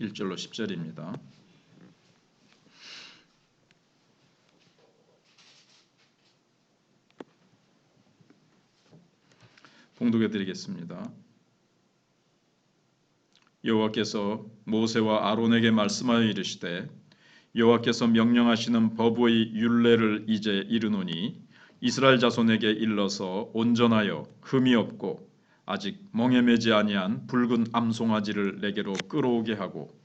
1절로 10절입니다. 봉독해 드리겠습니다. 여호와께서 모세와 아론에게 말씀하여 이르시되 여호와께서 명령하시는 법의 율례를 이제 이르노니 이스라엘 자손에게 일러서 온전하여 흠이 없고 아직 멍에 매지 아니한 붉은 암송아지를 내게로 끌어오게 하고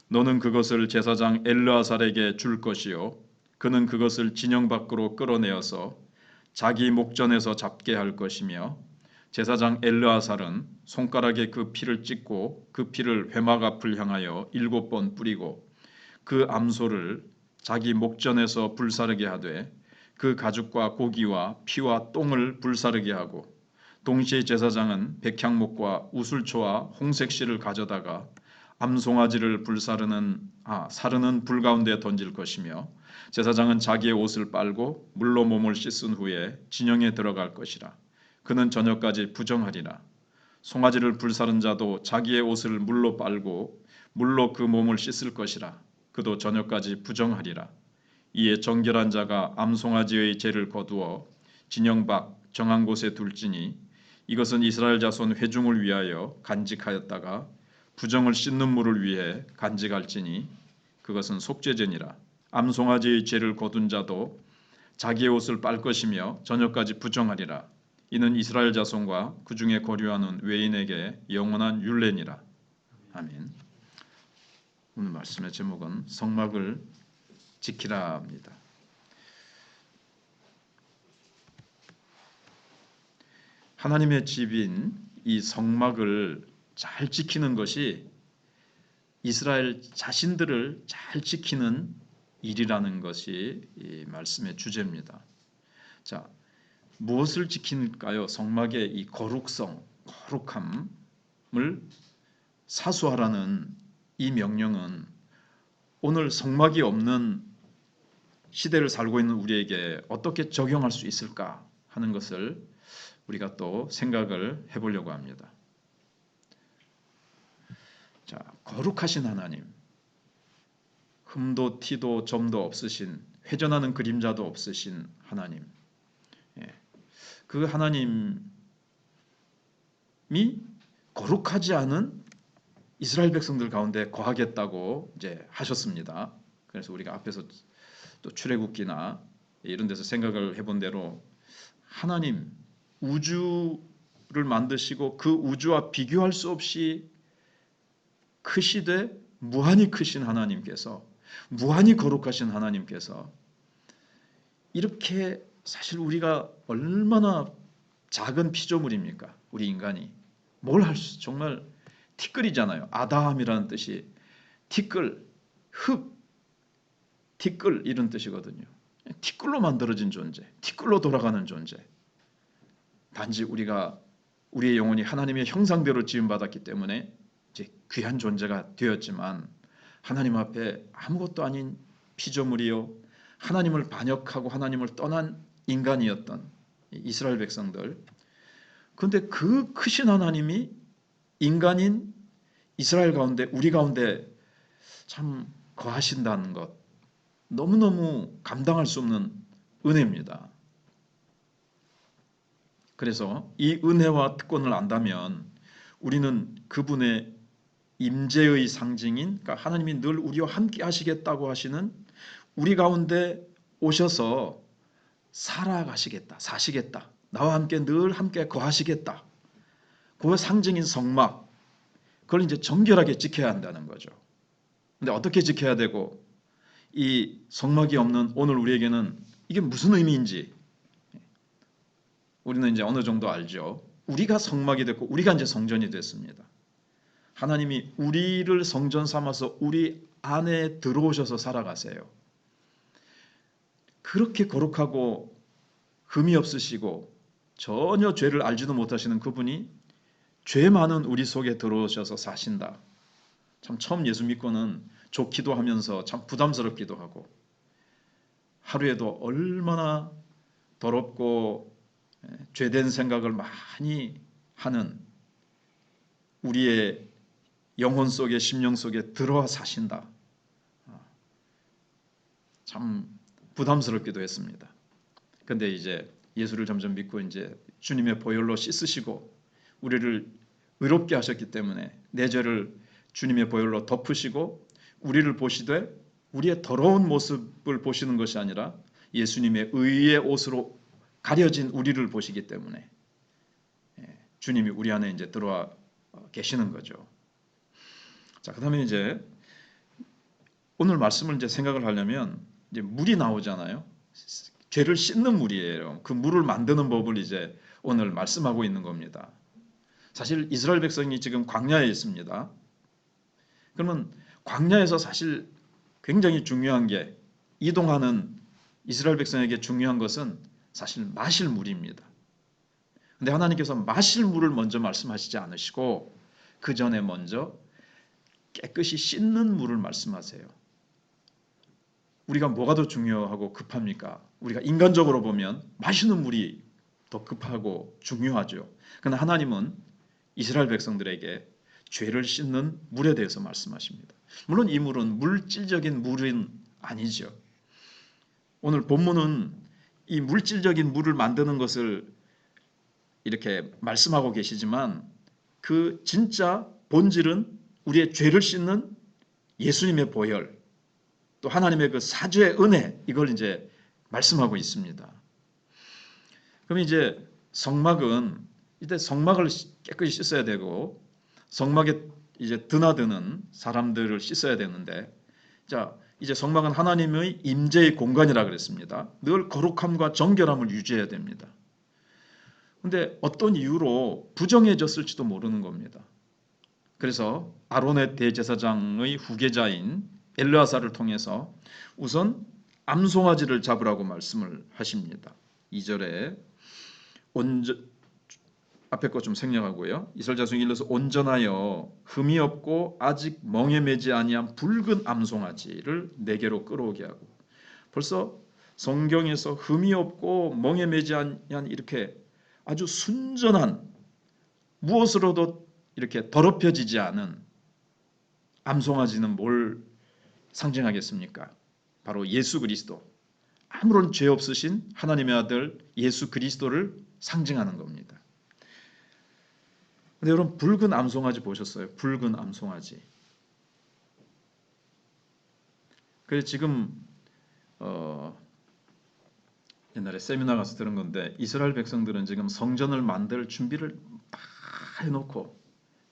너는 그것을 제사장 엘르아살에게 줄 것이요 그는 그것을 진영 밖으로 끌어내어서 자기 목전에서 잡게 할 것이며 제사장 엘르아살은 손가락에 그 피를 찍고 그 피를 회막 앞을 향하여 7번 뿌리고 그 암소를 자기 목전에서 불사르게 하되 그 가죽과 고기와 피와 똥을 불사르게 하고 동시에 제사장은 백향목과 우슬초와 홍색실을 가져다가 암송아지를 사르는 불 가운데 던질 것이며 제사장은 자기의 옷을 빨고 물로 몸을 씻은 후에 진영에 들어갈 것이라. 그는 저녁까지 부정하리라. 송아지를 불사른 자도 자기의 옷을 물로 빨고 물로 그 몸을 씻을 것이라. 그도 저녁까지 부정하리라. 이에 정결한 자가 암송아지의 죄를 거두어 진영 밖 정한 곳에 둘지니 이것은 이스라엘 자손 회중을 위하여 간직하였다가 부정을 씻는 물을 위해 간직할지니 그것은 속죄제니라. 암송아지의 죄를 거둔 자도 자기의 옷을 빨 것이며 저녁까지 부정하리라. 이는 이스라엘 자손과 그 중에 거류하는 외인에게 영원한 율례니라. 아멘. 오늘 말씀의 제목은 성막을 지키라입니다. 하나님의 집인 이 성막을 잘 지키는 것이 이스라엘 자신들을 잘 지키는 일이라는 것이 이 말씀의 주제입니다. 자, 무엇을 지킬까요? 성막의 이 거룩성, 거룩함을 사수하라는 이 명령은 오늘 성막이 없는 시대를 살고 있는 우리에게 어떻게 적용할 수 있을까 하는 것을 우리가 또 생각을 해보려고 합니다. 자, 거룩하신 하나님, 흠도 티도 점도 없으신, 회전하는 그림자도 없으신 하나님, 그 하나님이 거룩하지 않은 이스라엘 백성들 가운데 거하겠다고 이제 하셨습니다. 그래서 우리가 앞에서 또 출애굽기나 이런 데서 생각을 해본 대로 하나님 우주를 만드시고 그 우주와 비교할 수 없이 크시되 무한히 크신 하나님께서, 무한히 거룩하신 하나님께서 이렇게, 사실 우리가 얼마나 작은 피조물입니까? 우리 인간이 뭘 할 수, 정말 티끌이잖아요. 아담이라는 뜻이 티끌, 흙, 티끌 이런 뜻이거든요. 티끌로 만들어진 존재, 티끌로 돌아가는 존재. 단지 우리가 우리의 영혼이 하나님의 형상대로 지음받았기 때문에 이제 귀한 존재가 되었지만 하나님 앞에 아무것도 아닌 피조물이요, 하나님을 반역하고 하나님을 떠난 인간이었던 이스라엘 백성들. 그런데 그 크신 하나님이 인간인 이스라엘 가운데, 우리 가운데 참 거하신다는 것, 너무너무 감당할 수 없는 은혜입니다. 그래서 이 은혜와 특권을 안다면 우리는 그분의 임재의 상징인, 그러니까 하나님이 늘 우리와 함께 하시겠다고 하시는, 우리 가운데 오셔서 살아가시겠다, 사시겠다, 나와 함께 늘 함께 거하시겠다, 그 상징인 성막, 그걸 이제 정결하게 지켜야 한다는 거죠. 근데 어떻게 지켜야 되고, 이 성막이 없는 오늘 우리에게는 이게 무슨 의미인지 우리는 이제 어느 정도 알죠. 우리가 성막이 됐고 우리가 이제 성전이 됐습니다. 하나님이 우리를 성전 삼아서 우리 안에 들어오셔서 살아가세요. 그렇게 거룩하고 흠이 없으시고 전혀 죄를 알지도 못하시는 그분이 죄 많은 우리 속에 들어오셔서 사신다. 참 처음 예수 믿고는 좋기도 하면서 참 부담스럽기도 하고, 하루에도 얼마나 더럽고 죄된 생각을 많이 하는 우리의 영혼 속에 심령 속에 들어와 사신다. 참 부담스럽기도 했습니다. 근데 이제 예수를 점점 믿고 이제 주님의 보혈로 씻으시고 우리를 의롭게 하셨기 때문에 내 죄를 주님의 보혈로 덮으시고 우리를 보시되 우리의 더러운 모습을 보시는 것이 아니라 예수님의 의의 옷으로 가려진 우리를 보시기 때문에 주님이 우리 안에 이제 들어와 계시는 거죠. 자, 그다음에 이제 오늘 말씀을 이제 생각을 하려면 이제 물이 나오잖아요. 죄를 씻는 물이에요. 그 물을 만드는 법을 이제 오늘 말씀하고 있는 겁니다. 사실 이스라엘 백성이 지금 광야에 있습니다. 그러면 광야에서 사실 굉장히 중요한 게 이동하는 이스라엘 백성에게 중요한 것은 사실 마실 물입니다. 근데 하나님께서 마실 물을 먼저 말씀하시지 않으시고 그 전에 먼저 깨끗이 씻는 물을 말씀하세요. 우리가 뭐가 더 중요하고 급합니까? 우리가 인간적으로 보면 마시는 물이 더 급하고 중요하죠. 그러나 하나님은 이스라엘 백성들에게 죄를 씻는 물에 대해서 말씀하십니다. 물론 이 물은 물질적인 물은 아니죠. 오늘 본문은 이 물질적인 물을 만드는 것을 이렇게 말씀하고 계시지만 그 진짜 본질은 우리의 죄를 씻는 예수님의 보혈, 또 하나님의 그 사죄의 은혜, 이걸 이제 말씀하고 있습니다. 그럼 이제 성막은 이때 성막을 깨끗이 씻어야 되고 성막에 이제 드나드는 사람들을 씻어야 되는데, 자 이제 성막은 하나님의 임재의 공간이라 그랬습니다. 늘 거룩함과 정결함을 유지해야 됩니다. 근데 어떤 이유로 부정해졌을지도 모르는 겁니다. 그래서 아론의 대제사장의 후계자인 엘르아사를 통해서 우선 암송아지를 잡으라고 말씀을 하십니다. 2절에 앞에 거 좀 생략하고요. 이스라엘 자손이 일러서 온전하여 흠이 없고 아직 멍에 매지 아니한 붉은 암송아지를 내게로 끌어오게 하고, 벌써 성경에서 흠이 없고 멍에 매지 아니한 이렇게 아주 순전한, 무엇으로도 이렇게 더럽혀지지 않은 암송아지는 뭘 상징하겠습니까? 바로 예수 그리스도, 아무런 죄 없으신 하나님의 아들 예수 그리스도를 상징하는 겁니다. 근데 여러분, 붉은 암송아지 보셨어요? 붉은 암송아지. 그래서 지금 옛날에 세미나 가서 들은 건데, 이스라엘 백성들은 지금 성전을 만들 준비를 다 해놓고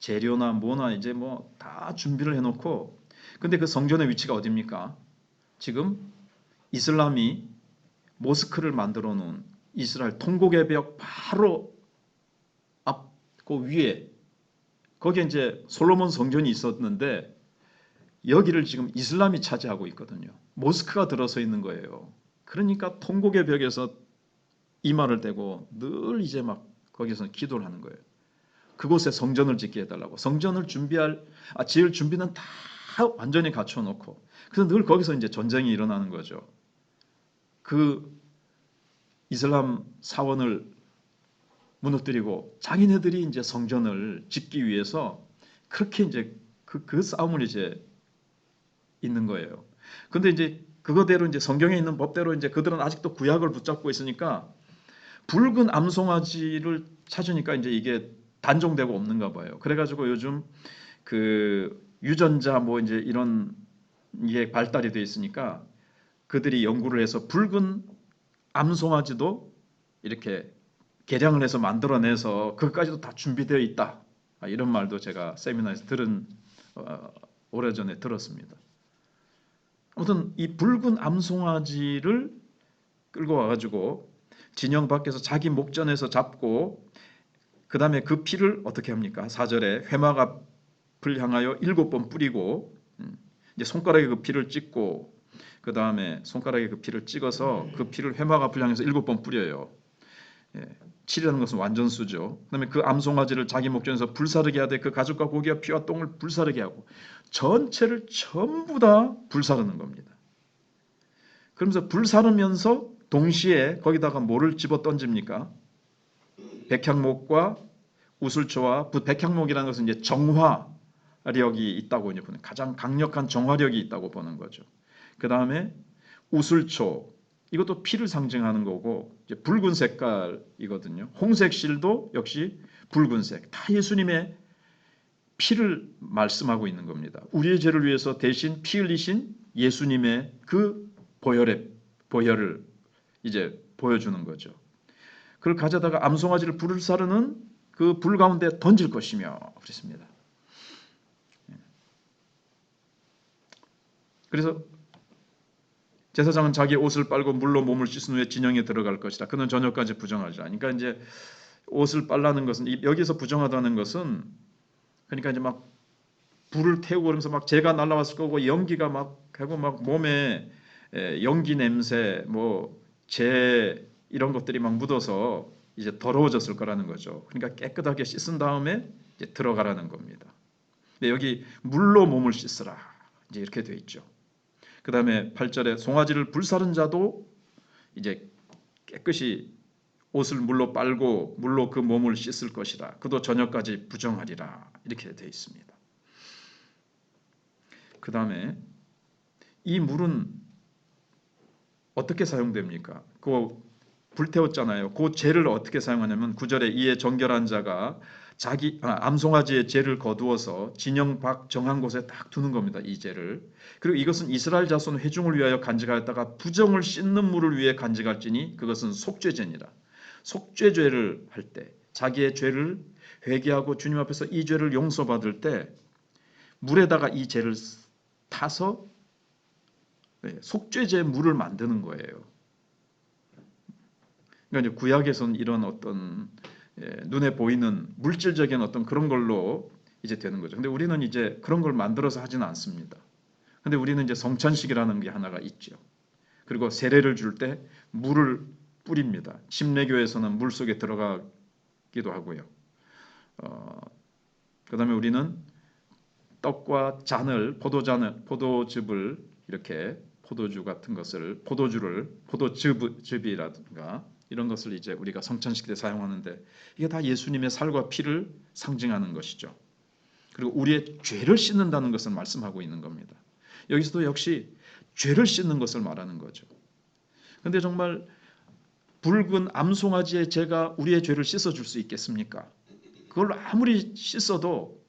재료나 뭐나 이제 뭐 다 준비를 해놓고, 근데 그 성전의 위치가 어디입니까? 지금 이슬람이 모스크를 만들어 놓은 이스라엘 통곡의 벽 바로 앞 그 위에, 거기에 이제 솔로몬 성전이 있었는데 여기를 지금 이슬람이 차지하고 있거든요. 모스크가 들어서 있는 거예요. 그러니까 통곡의 벽에서 이마를 대고 늘 이제 막 거기서 기도를 하는 거예요. 그곳에 성전을 짓게 해달라고. 성전을 지을 준비는 다 완전히 갖춰놓고, 그래서 늘 거기서 이제 전쟁이 일어나는 거죠. 그 이슬람 사원을 무너뜨리고 자기네들이 이제 성전을 짓기 위해서 그렇게 이제 그 싸움을 이제 있는 거예요. 근데 이제 그거대로 이제 성경에 있는 법대로 이제 그들은 아직도 구약을 붙잡고 있으니까 붉은 암송아지를 찾으니까 이제 이게 단종되고 없는가 봐요. 그래가지고 요즘 그 유전자 뭐 이제 이런 게 발달이 돼 있으니까 그들이 연구를 해서 붉은 암송아지도 이렇게 개량을 해서 만들어내서 그것까지도 다 준비되어 있다. 이런 말도 제가 세미나에서 오래전에 들었습니다. 아무튼 이 붉은 암송아지를 끌고 와가지고 진영 밖에서 자기 목전에서 잡고, 그 다음에 그 피를 어떻게 합니까? 4절에 회막 앞을 향하여 7번 뿌리고, 이제 손가락에 그 피를 찍고, 그 다음에 손가락에 그 피를 찍어서 그 피를 회막 앞을 향해서 7번 뿌려요. 7이라는 것은 완전수죠. 그다음에 그 암송아지를 자기 목전에서 불사르게 하되 그 가죽과 고기와 피와 똥을 불사르게 하고, 전체를 전부 다 불사르는 겁니다. 그러면서 불사르면서 동시에 거기다가 뭐를 집어 던집니까? 백향목과 우슬초와 백향목이라는 것은 이제 정화, 있다고 이제 보는, 가장 강력한 정화력이 있다고 보는 거죠. 그 다음에 우슬초, 이것도 피를 상징하는 거고 이제 붉은 색깔이거든요. 홍색 실도 역시 붉은색, 다 예수님의 피를 말씀하고 있는 겁니다. 우리의 죄를 위해서 대신 피 흘리신 예수님의 그 보혈을 이제 보여주는 거죠. 그걸 가져다가 암송아지를 불을 사르는 그 불 가운데 던질 것이며 그랬습니다. 그래서 제사장은 자기 옷을 빨고 물로 몸을 씻은 후에 진영에 들어갈 것이다. 그는 저녁까지 부정하리라. 그러니까 이제 옷을 빨라는 것은, 여기서 부정하다는 것은, 그러니까 이제 막 불을 태우고 그러면서 막 재가 날아왔을 거고 연기가 막 하고 막 몸에 연기 냄새, 재 이런 것들이 막 묻어서 이제 더러워졌을 거라는 거죠. 그러니까 깨끗하게 씻은 다음에 이제 들어가라는 겁니다. 근데 여기 물로 몸을 씻으라 이제 이렇게 돼 있죠. 그 다음에 8절에 송아지를 불사른 자도 이제 깨끗이 옷을 물로 빨고 물로 그 몸을 씻을 것이라. 그도 저녁까지 부정하리라. 이렇게 되어 있습니다. 그 다음에 이 물은 어떻게 사용됩니까? 그거 불태웠잖아요. 그 죄를 어떻게 사용하냐면 9절에 이에 정결한 자가 암송아지의 죄를 거두어서 진영 밖 정한 곳에 딱 두는 겁니다. 이 죄를. 그리고 이것은 이스라엘 자손 회중을 위하여 간직하였다가 부정을 씻는 물을 위해 간직할지니 그것은 속죄죄니라. 속죄죄를 할 때 자기의 죄를 회개하고 주님 앞에서 이 죄를 용서받을 때 물에다가 이 죄를 타서 속죄죄 물을 만드는 거예요. 그러니까 이제 구약에서는 이런 어떤 눈에 보이는 물질적인 어떤 그런 걸로 이제 되는 거죠. 근데 우리는 이제 그런 걸 만들어서 하지는 않습니다. 근데 우리는 이제 성찬식이라는 게 하나가 있죠. 그리고 세례를 줄 때 물을 뿌립니다. 침례교에서는 물 속에 들어가기도 하고요. 그다음에 우리는 떡과 포도즙을 이렇게 포도주 같은 것을 포도즙이라든가 이런 것을 이제 우리가 성찬식 때 사용하는데 이게 다 예수님의 살과 피를 상징하는 것이죠. 그리고 우리의 죄를 씻는다는 것을 말씀하고 있는 겁니다. 여기서도 역시 죄를 씻는 것을 말하는 거죠. 그런데 정말 붉은 암송아지의 죄가 우리의 죄를 씻어줄 수 있겠습니까? 그걸 아무리 씻어도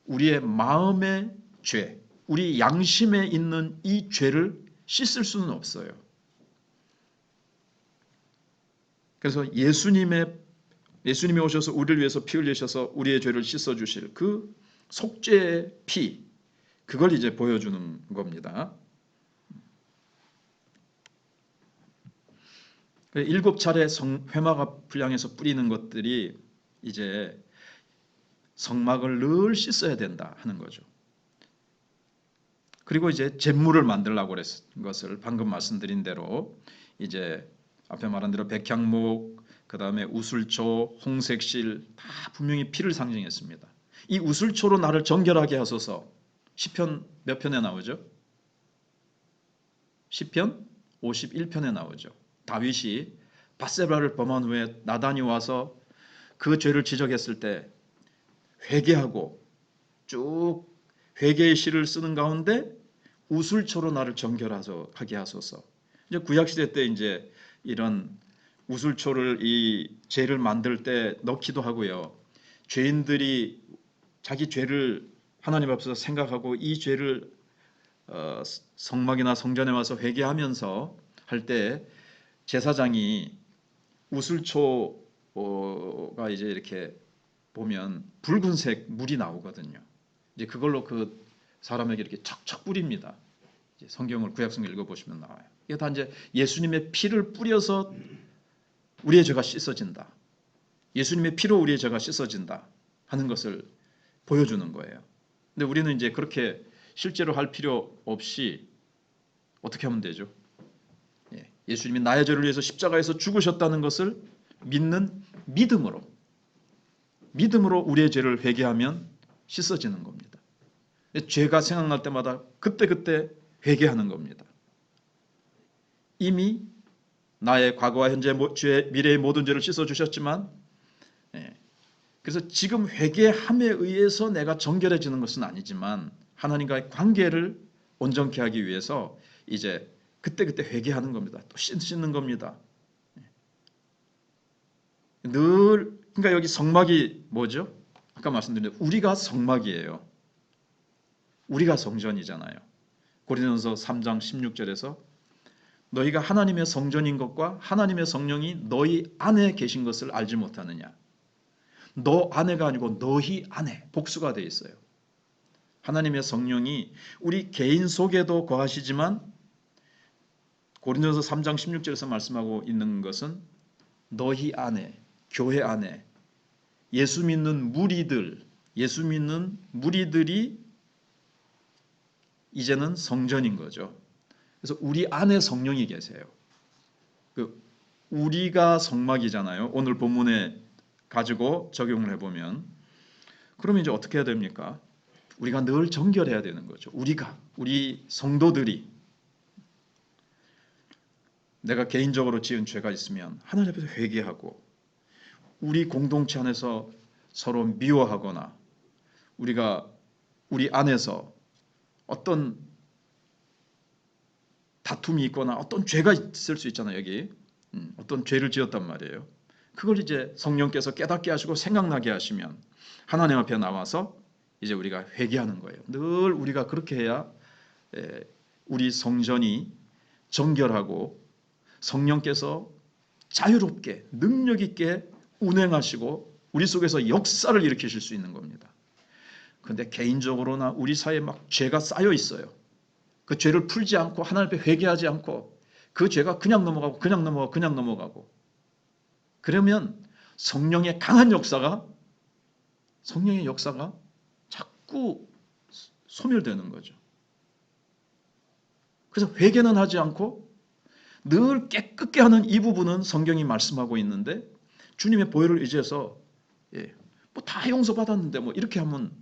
우리의 마음의 죄, 우리 양심에 있는 이 죄를 씻을 수는 없어요. 그래서 예수님이 오셔서 우리를 위해서 피 흘리셔서 우리의 죄를 씻어주실 그 속죄의 피, 그걸 이제 보여주는 겁니다. 7차례 회막 앞을 향해서 뿌리는 것들이 이제 성막을 늘 씻어야 된다 하는 거죠. 그리고 이제 잿물을 만들라고 그랬은 것을 방금 말씀드린 대로 이제 앞에 말한 대로 백향목, 그 다음에 우슬초, 홍색실 다 분명히 피를 상징했습니다. 이 우슬초로 나를 정결하게 하소서. 시편 몇 편에 나오죠? 시편 51편에 나오죠. 다윗이 밧세바를 범한 후에 나단이 와서 그 죄를 지적했을 때 회개하고 쭉 회개의 시를 쓰는 가운데 우슬초로 나를 정결하게 하소서. 이제 구약 시대 때 이제 이런 우슬초를 이 죄를 만들 때 넣기도 하고요. 죄인들이 자기 죄를 하나님 앞에서 생각하고 이 죄를 성막이나 성전에 와서 회개하면서 할 때 제사장이 우슬초가 이제 이렇게 보면 붉은색 물이 나오거든요. 이제 그걸로 그 사람에게 이렇게 척척 뿌립니다. 이제 성경을 구약 성경 읽어보시면 나와요. 이게 다 이제 예수님의 피를 뿌려서 우리의 죄가 씻어진다. 예수님의 피로 우리의 죄가 씻어진다 하는 것을 보여주는 거예요. 근데 우리는 이제 그렇게 실제로 할 필요 없이 어떻게 하면 되죠? 예수님이 나의 죄를 위해서 십자가에서 죽으셨다는 것을 믿는 믿음으로 우리의 죄를 회개하면 씻어지는 겁니다. 죄가 생각날 때마다 그때그때 회개하는 겁니다. 이미 나의 과거와 현재 미래의 모든 죄를 씻어주셨지만 그래서 지금 회개함에 의해서 내가 정결해지는 것은 아니지만 하나님과의 관계를 온전케 하기 위해서 이제 그때그때 회개하는 겁니다. 또 씻는 겁니다. 늘 그러니까 여기 성막이 뭐죠? 아까 말씀드린 우리가 성막이에요. 우리가 성전이잖아요. 고린도전서 3장 16절에서 너희가 하나님의 성전인 것과 하나님의 성령이 너희 안에 계신 것을 알지 못하느냐. 너 안에가 아니고 너희 안에 복수가 되어 있어요. 하나님의 성령이 우리 개인 속에도 거하시지만 고린도전서 3장 16절에서 말씀하고 있는 것은 너희 안에, 교회 안에 예수 믿는 무리들이 이제는 성전인 거죠. 그래서 우리 안에 성령이 계세요. 우리가 성막이잖아요. 오늘 본문에 가지고 적용을 해보면 그러면 이제 어떻게 해야 됩니까? 우리가 늘 정결해야 되는 거죠. 우리 성도들이 내가 개인적으로 지은 죄가 있으면 하나님 앞에서 회개하고 우리 공동체 안에서 서로 미워하거나 우리가 우리 안에서 어떤 다툼이 있거나 어떤 죄가 있을 수 있잖아요. 여기 어떤 죄를 지었단 말이에요. 그걸 이제 성령께서 깨닫게 하시고 생각나게 하시면 하나님 앞에 나와서 이제 우리가 회개하는 거예요. 늘 우리가 그렇게 해야 우리 성전이 정결하고 성령께서 자유롭게 능력 있게 운행하시고 우리 속에서 역사를 일으키실 수 있는 겁니다. 그런데 개인적으로나 우리 사이에 막 죄가 쌓여 있어요. 그 죄를 풀지 않고 하나님 앞에 회개하지 않고 그 죄가 그냥 넘어가고 그러면 성령의 역사가 자꾸 소멸되는 거죠. 그래서 회개는 하지 않고 늘 깨끗게 하는 이 부분은 성경이 말씀하고 있는데 주님의 보혈을 의지해서 뭐 다 용서받았는데 뭐 이렇게 하면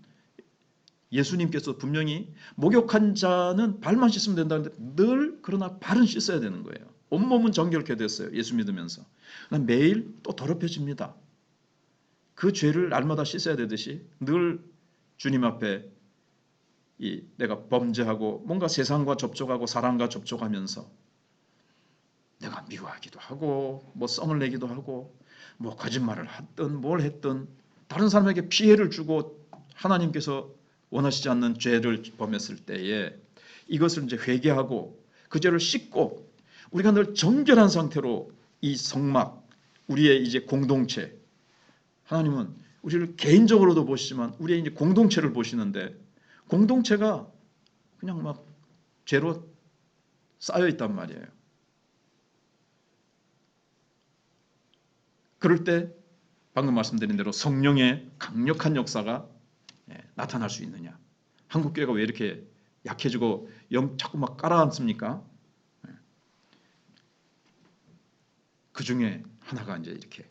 예수님께서 분명히 목욕한 자는 발만 씻으면 된다는데 늘 그러나 발은 씻어야 되는 거예요. 온몸은 정결케 됐어요. 예수 믿으면서. 매일 또 더럽혀집니다. 그 죄를 날마다 씻어야 되듯이 늘 주님 앞에 내가 범죄하고 뭔가 세상과 접촉하고 사람과 접촉하면서 내가 미워하기도 하고 뭐 썽을 내기도 하고 뭐 거짓말을 하든 뭘 했든 다른 사람에게 피해를 주고 하나님께서 원하시지 않는 죄를 범했을 때에 이것을 이제 회개하고 그 죄를 씻고 우리가 늘 정결한 상태로 이 성막 우리의 이제 공동체 하나님은 우리를 개인적으로도 보시지만 우리의 이제 공동체를 보시는데 공동체가 그냥 막 죄로 쌓여 있단 말이에요. 그럴 때 방금 말씀드린 대로 성령의 강력한 역사가 나타날 수 있느냐. 한국 교회가 왜 이렇게 약해지고 자꾸 막 깔아앉습니까? 그 중에 하나가 이제 이렇게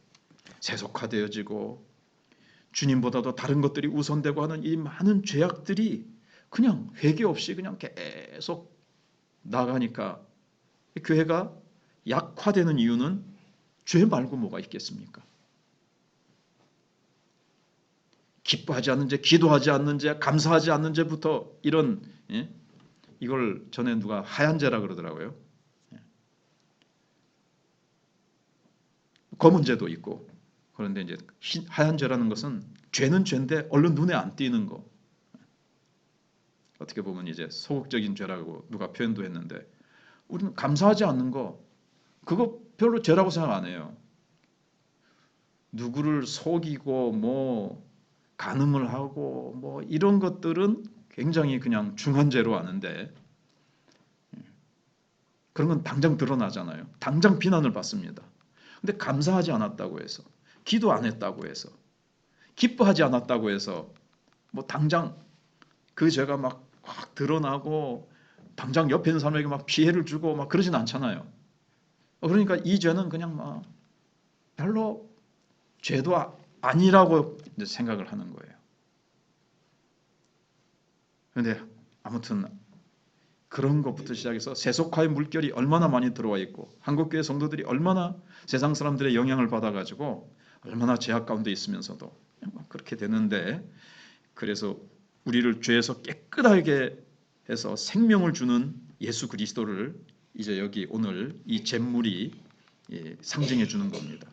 세속화되어지고 주님보다도 다른 것들이 우선되고 하는 이 많은 죄악들이 그냥 회개 없이 그냥 계속 나가니까 교회가 약화되는 이유는 죄 말고 뭐가 있겠습니까? 기뻐하지 않는 죄, 기도하지 않는 죄, 감사하지 않는 죄부터 이런 이걸 전에 누가 하얀 죄라 그러더라고요. 검은 죄도 있고 그런데 이제 하얀 죄라는 것은 죄는 죄인데 얼른 눈에 안 띄는 거. 어떻게 보면 이제 소극적인 죄라고 누가 표현도 했는데 우리는 감사하지 않는 거 그거 별로 죄라고 생각 안 해요. 누구를 속이고 뭐 간음을 하고 뭐 이런 것들은 굉장히 그냥 중한 죄로 아는데 그런 건 당장 드러나잖아요. 당장 비난을 받습니다. 근데 감사하지 않았다고 해서 기도 안 했다고 해서 기뻐하지 않았다고 해서 뭐 당장 그 죄가 막 확 드러나고 당장 옆에 있는 사람에게 막 피해를 주고 막 그러진 않잖아요. 그러니까 이 죄는 그냥 막 별로 죄도 아니라고 생각을 하는 거예요. 그런데 아무튼 그런 것부터 시작해서 세속화의 물결이 얼마나 많이 들어와 있고 한국교회 성도들이 얼마나 세상 사람들의 영향을 받아가지고 얼마나 죄악 가운데 있으면서도 그렇게 되는데, 그래서 우리를 죄에서 깨끗하게 해서 생명을 주는 예수 그리스도를 이제 여기 오늘 이 제물이 상징해 주는 겁니다.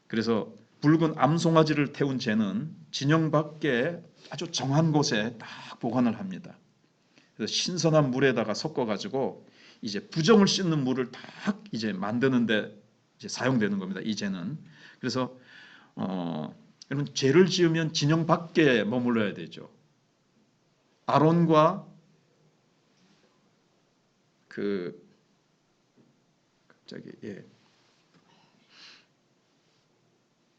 그래서 붉은 암송아지를 태운 재는 진영 밖에 아주 정한 곳에 딱 보관을 합니다. 그래서 신선한 물에다가 섞어 가지고 이제 부정을 씻는 물을 딱 이제 만드는데 이제 사용되는 겁니다. 이 재는. 그래서 여러분, 죄를 지으면 진영 밖에 머물러야 되죠. 아론과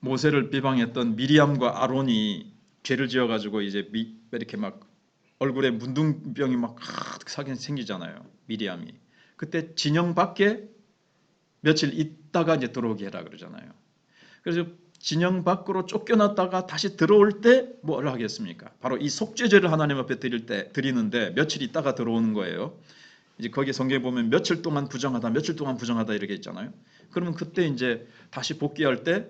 모세를 비방했던 미리암과 아론이 죄를 지어가지고 이제 이렇게 막 얼굴에 문둥병이 막 가득 생기잖아요. 미리암이 그때 진영 밖에 며칠 있다가 이제 들어오게 해라 그러잖아요. 그래서 진영 밖으로 쫓겨났다가 다시 들어올 때 뭘 하겠습니까? 바로 이 속죄제를 하나님 앞에 드리는데 며칠 있다가 들어오는 거예요. 이제 거기 성경에 보면 며칠 동안 부정하다, 며칠 동안 부정하다 이렇게 있잖아요. 그러면 그때 이제 다시 복귀할 때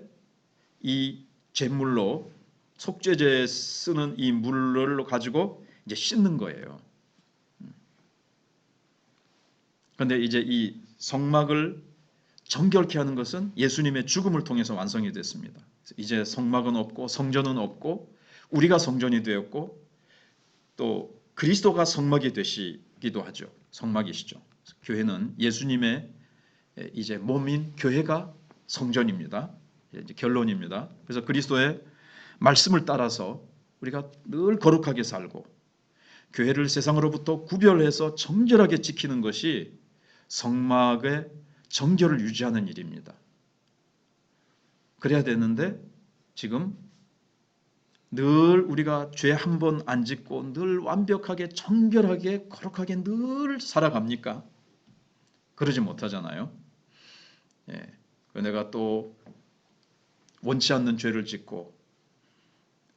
이 제물로 속죄제에 쓰는 이 물을 가지고 이제 씻는 거예요. 그런데 이제 이 성막을 정결케 하는 것은 예수님의 죽음을 통해서 완성이 됐습니다. 이제 성막은 없고 성전은 없고 우리가 성전이 되었고 또 그리스도가 성막이 되시기도 하죠. 성막이시죠. 교회는 예수님의 이제 몸인 교회가 성전입니다. 이제 결론입니다. 그래서 그리스도의 말씀을 따라서 우리가 늘 거룩하게 살고 교회를 세상으로부터 구별해서 정결하게 지키는 것이 성막의 정결을 유지하는 일입니다. 그래야 되는데 지금 늘 우리가 죄 한 번 안 짓고 늘 완벽하게 정결하게 거룩하게 늘 살아갑니까? 그러지 못하잖아요. 내가 또 원치 않는 죄를 짓고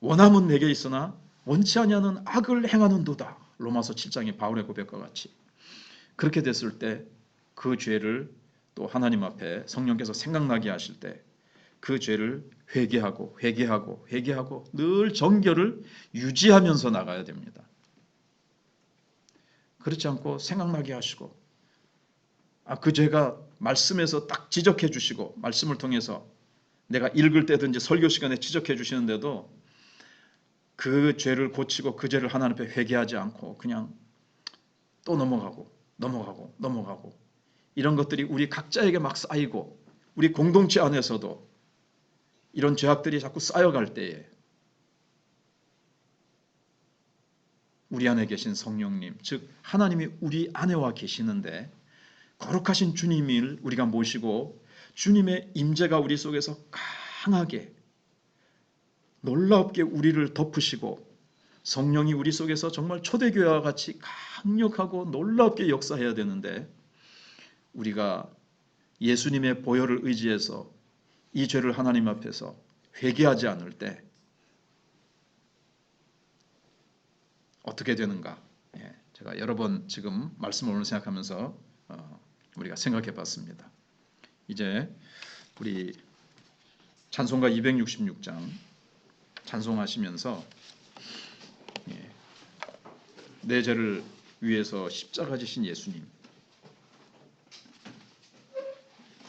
원함은 내게 있으나 원치 아니하는 악을 행하는도다. 로마서 7장의 바울의 고백과 같이 그렇게 됐을 때 그 죄를 또 하나님 앞에 성령께서 생각나게 하실 때 그 죄를 회개하고 늘 정결을 유지하면서 나가야 됩니다. 그렇지 않고 생각나게 하시고 그 죄가 말씀에서 딱 지적해 주시고 말씀을 통해서 내가 읽을 때든지 설교 시간에 지적해 주시는데도 그 죄를 고치고 그 죄를 하나님 앞에 회개하지 않고 그냥 또 넘어가고 이런 것들이 우리 각자에게 막 쌓이고 우리 공동체 안에서도 이런 죄악들이 자꾸 쌓여갈 때에 우리 안에 계신 성령님, 즉 하나님이 우리 안에와 계시는데 거룩하신 주님을 우리가 모시고 주님의 임재가 우리 속에서 강하게 놀랍게 우리를 덮으시고 성령이 우리 속에서 정말 초대교회와 같이 강력하고 놀랍게 역사해야 되는데 우리가 예수님의 보혈을 의지해서 이 죄를 하나님 앞에서 회개하지 않을 때 어떻게 되는가? 제가 여러 번 지금 말씀을 오늘 생각하면서 우리가 생각해 봤습니다. 이제 우리 찬송가 266장 찬송하시면서 내 죄를 위해서 십자가 지신 예수님,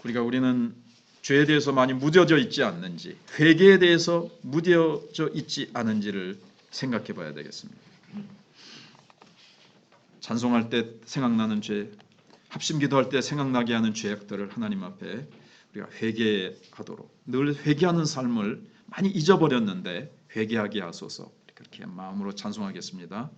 우리는 죄에 대해서 많이 무뎌져 있지 않는지, 회개에 대해서 무뎌져 있지 않은지를 생각해 봐야 되겠습니다. 찬송할 때 생각나는 죄, 합심 기도할 때 생각나게 하는 죄악들을 하나님 앞에 우리가 회개하도록, 늘 회개하는 삶을 많이 잊어버렸는데 회개하게 하소서. 그렇게 마음으로 찬송하겠습니다.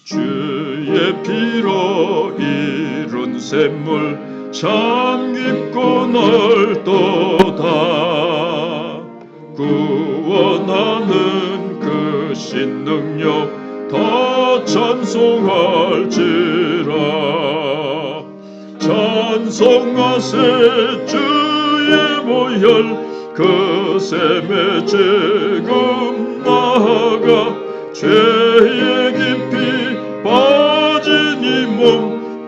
주의 피로 이룬 샘물 참 깊고 넓도다. 구원하는 그 신능력 더 찬송할지라. 찬송하세 주의 보혈 그 샘에 지금 나아가 죄의 깊이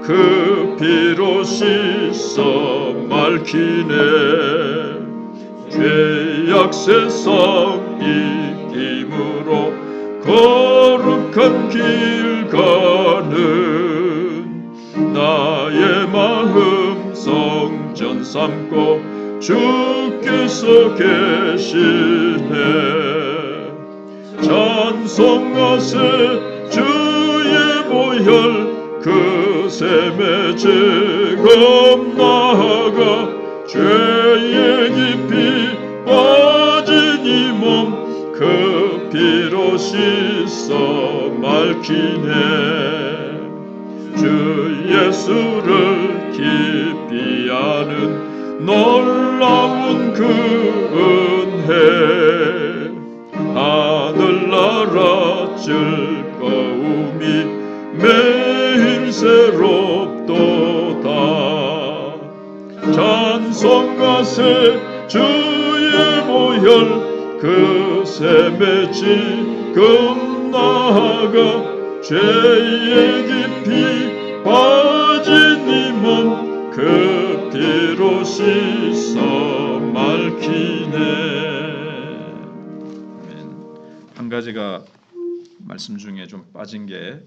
그 피로 씻어 맑히네. 죄악 세상 이김으로 거룩한 길 가는 나의 마음 성전 삼고 주께서 계시네. 찬송하세 주의 보혈 그 샘에 지금 나아가 죄의 깊이 빠진 이 몸 그 피로 씻어 맑히네. 주 예수를 깊이 아는 놀라운 그 은혜 하늘나라 즐거움이 매일 새롭도다. 찬송하세 주의 보혈 그 샘에 지금 나아가 죄의 깊이 빠진 이 몸 그 피로 씻어 맑히네. 한 가지가 말씀 중에 좀 빠진 게,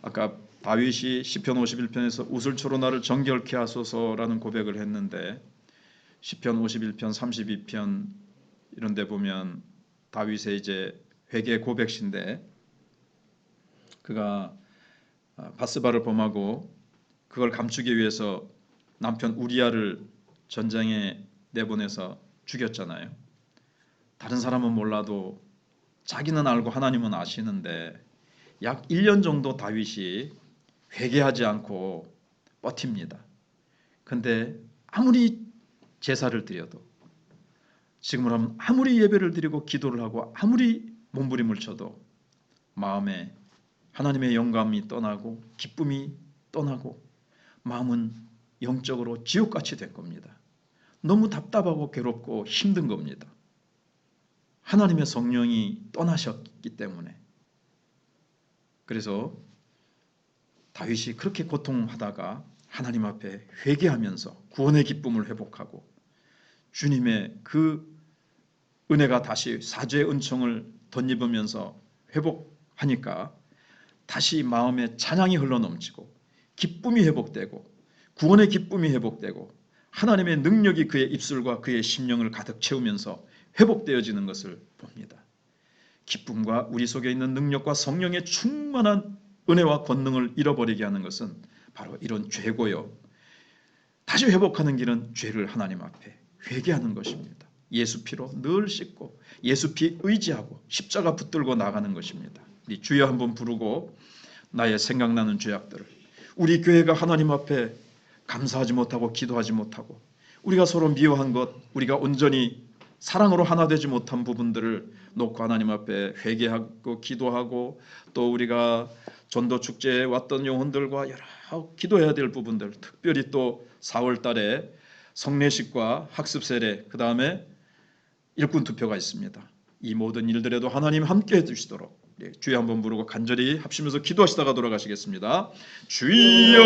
아까 다윗이 시편 51편에서 우슬초로 나를 정결케 하소서라는 고백을 했는데, 시편 51편 32편 이런 데 보면 다윗의 이제 회개 고백신데, 그가 바스바를 범하고 그걸 감추기 위해서 남편 우리아를 전장에 내보내서 죽였잖아요. 다른 사람은 몰라도 자기는 알고 하나님은 아시는데 약 1년 정도 다윗이 회개하지 않고 버팁니다. 근데 아무리 제사를 드려도, 지금으로 하면 아무리 예배를 드리고 기도를 하고 아무리 몸부림을 쳐도 마음에 하나님의 영감이 떠나고 기쁨이 떠나고 마음은 영적으로 지옥같이 된 겁니다. 너무 답답하고 괴롭고 힘든 겁니다. 하나님의 성령이 떠나셨기 때문에. 그래서 다윗이 그렇게 고통하다가 하나님 앞에 회개하면서 구원의 기쁨을 회복하고 주님의 그 은혜가 다시 사죄의 은총을 덧입으면서 회복하니까 다시 마음에 찬양이 흘러넘치고 기쁨이 회복되고 구원의 기쁨이 회복되고 하나님의 능력이 그의 입술과 그의 심령을 가득 채우면서 회복되어지는 것을 봅니다. 기쁨과 우리 속에 있는 능력과 성령의 충만한 은혜와 권능을 잃어버리게 하는 것은 바로 이런 죄고요. 다시 회복하는 길은 죄를 하나님 앞에 회개하는 것입니다. 예수 피로 늘 씻고 예수 피 의지하고 십자가 붙들고 나가는 것입니다. 우리 주여 한번 부르고 나의 생각나는 죄악들을, 우리 교회가 하나님 앞에 감사하지 못하고 기도하지 못하고 우리가 서로 미워한 것, 우리가 온전히 사랑으로 하나 되지 못한 부분들을 놓고 하나님 앞에 회개하고 기도하고, 또 우리가 전도 축제에 왔던 영혼들과 여러 기도해야 될 부분들, 특별히 또 4월 달에 성례식과 학습 세례, 그 다음에 일꾼 투표가 있습니다. 이 모든 일들에도 하나님 함께 해주시도록 주여 한번 부르고 간절히 합심해서 기도하시다가 돌아가시겠습니다. 주여